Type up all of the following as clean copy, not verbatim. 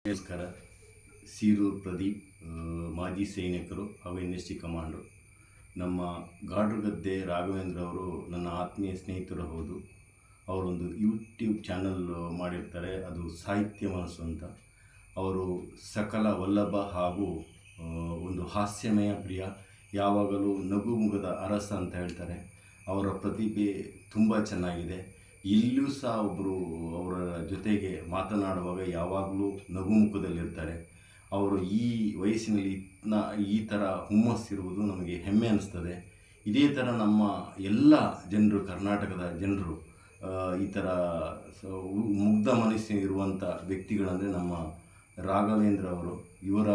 ನಮಸ್ಕಾರ. ಸೀರೂರು ಪ್ರದೀಪ್, ಮಾಜಿ ಸೈನಿಕರು ಹಾಗೂ NST ಕಮಾಂಡರು. ನಮ್ಮ ಗಾಡ್ರಗದ್ದೆ ರಾಘವೇಂದ್ರ ಅವರು ನನ್ನ ಆತ್ಮೀಯ ಸ್ನೇಹಿತರು ಹೌದು. ಅವರೊಂದು ಯೂಟ್ಯೂಬ್ ಚಾನಲ್ ಮಾಡಿರ್ತಾರೆ, ಅದು ಸಾಹಿತ್ಯ ಮನಸ್ಸು ಅಂತ. ಅವರು ಸಕಲ ವಲ್ಲಭ ಹಾಗೂ ಒಂದು ಹಾಸ್ಯಮಯ ಪ್ರಿಯ, ಯಾವಾಗಲೂ ನಗುಮುಗದ ಅರಸ ಅಂತ ಹೇಳ್ತಾರೆ. ಅವರ ಪ್ರತಿಭೆ ತುಂಬ ಚೆನ್ನಾಗಿದೆ. ಇಲ್ಲೂ ಸಹ ಒಬ್ಬರು ಅವರ ಜೊತೆಗೆ ಮಾತನಾಡುವಾಗ ಯಾವಾಗಲೂ ನಗುಮುಖದಲ್ಲಿರ್ತಾರೆ. ಅವರು ಈ ವಯಸ್ಸಿನಲ್ಲಿ ಈ ಥರ ಹುಮ್ಮಸ್ಸಿರುವುದು ನಮಗೆ ಹೆಮ್ಮೆ ಅನ್ನಿಸ್ತದೆ. ಇದೇ ಥರ ನಮ್ಮ ಎಲ್ಲ ಜನರು, ಕರ್ನಾಟಕದ ಜನರು ಈ ಥರ ಮುಗ್ಧ ಮನಸ್ಸಿರುವಂಥ ವ್ಯಕ್ತಿಗಳಂದರೆ ನಮ್ಮ ರಾಘವೇಂದ್ರ ಅವರು. ಇವರ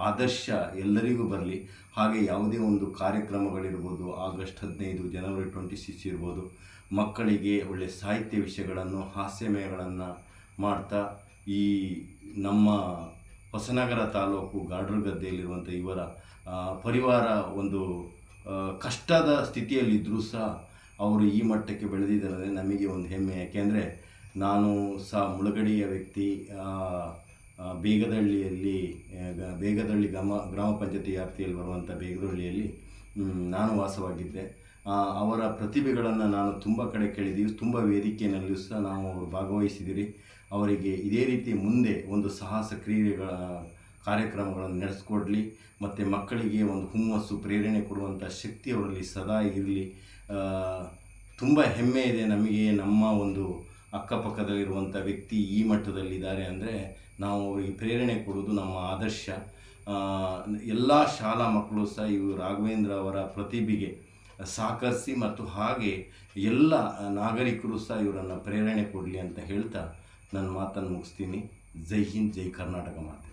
ಆದರ್ಶ ಎಲ್ಲರಿಗೂ ಬರಲಿ. ಹಾಗೆ ಯಾವುದೇ ಒಂದು ಕಾರ್ಯಕ್ರಮಗಳಿರ್ಬೋದು, ಆಗಸ್ಟ್ 15, ಜನವರಿ 26 ಇರ್ಬೋದು, ಮಕ್ಕಳಿಗೆ ಒಳ್ಳೆಯ ಸಾಹಿತ್ಯ ವಿಷಯಗಳನ್ನು, ಹಾಸ್ಯಮಯಗಳನ್ನು ಮಾಡ್ತಾ ಈ ನಮ್ಮ ಹೊಸನಗರ ತಾಲೂಕು ಗಾಡ್ರಗದ್ದೆಯಲ್ಲಿರುವಂಥ ಇವರ ಪರಿವಾರ ಒಂದು ಕಷ್ಟದ ಸ್ಥಿತಿಯಲ್ಲಿದ್ದರೂ ಸಹ ಅವರು ಈ ಮಟ್ಟಕ್ಕೆ ಬೆಳೆದಿದ್ದಾರೆ. ನಮಗೆ ಒಂದು ಹೆಮ್ಮೆ. ಯಾಕೆಂದರೆ ನಾನು ಸಹ ಮುಳಗಡೆಯ ವ್ಯಕ್ತಿ. ಬೇಗದಹಳ್ಳಿ ಗ್ರಾಮ ಪಂಚಾಯತಿ ವ್ಯಾಪ್ತಿಯಲ್ಲಿ ಬರುವಂಥ ಬೇಗದಹಳ್ಳಿಯಲ್ಲಿ ನಾನು ವಾಸವಾಗಿದ್ದೆ. ಅವರ ಪ್ರತಿಭೆಗಳನ್ನು ನಾನು ತುಂಬ ಕಡೆ ಕೇಳಿದ್ದೀವಿ. ತುಂಬ ವೇದಿಕೆಯಲ್ಲಿಯೂ ಸಹ ನಾವು ಭಾಗವಹಿಸಿದ್ದೀರಿ. ಅವರಿಗೆ ಇದೇ ರೀತಿ ಮುಂದೆ ಒಂದು ಸಾಹಸ ಕ್ರೀಡೆಗಳ ಕಾರ್ಯಕ್ರಮಗಳನ್ನು ನಡೆಸ್ಕೊಡ್ಲಿ ಮತ್ತು ಮಕ್ಕಳಿಗೆ ಒಂದು ಹುಮ್ಮಸ್ಸು, ಪ್ರೇರಣೆ ಕೊಡುವಂಥ ಶಕ್ತಿ ಅವರಲ್ಲಿ ಸದಾ ಇರಲಿ. ತುಂಬ ಹೆಮ್ಮೆ ಇದೆ ನಮಗೆ. ನಮ್ಮ ಒಂದು ಅಕ್ಕಪಕ್ಕದಲ್ಲಿರುವಂಥ ವ್ಯಕ್ತಿ ಈ ಮಟ್ಟದಲ್ಲಿದ್ದಾರೆ ಅಂದರೆ ನಾವು ಅವರಿಗೆ ಪ್ರೇರಣೆ ಕೊಡೋದು ನಮ್ಮ ಆದರ್ಶ. ಎಲ್ಲ ಶಾಲಾ ಮಕ್ಕಳು ಸಹ ಇವರು ರಾಘವೇಂದ್ರ ಅವರ ಪ್ರತಿಭೆಗೆ ಸಹಕರಿಸಿ ಮತ್ತು ಹಾಗೆ ಎಲ್ಲ ನಾಗರಿಕರು ಸಹ ಇವರನ್ನು ಪ್ರೇರಣೆ ಕೊಡಲಿ ಅಂತ ಹೇಳ್ತಾ ನನ್ನ ಮಾತನ್ನು ಮುಗಿಸ್ತೀನಿ. ಜೈ ಹಿಂದ್, ಜೈ ಕರ್ನಾಟಕ ಮಾತೆ.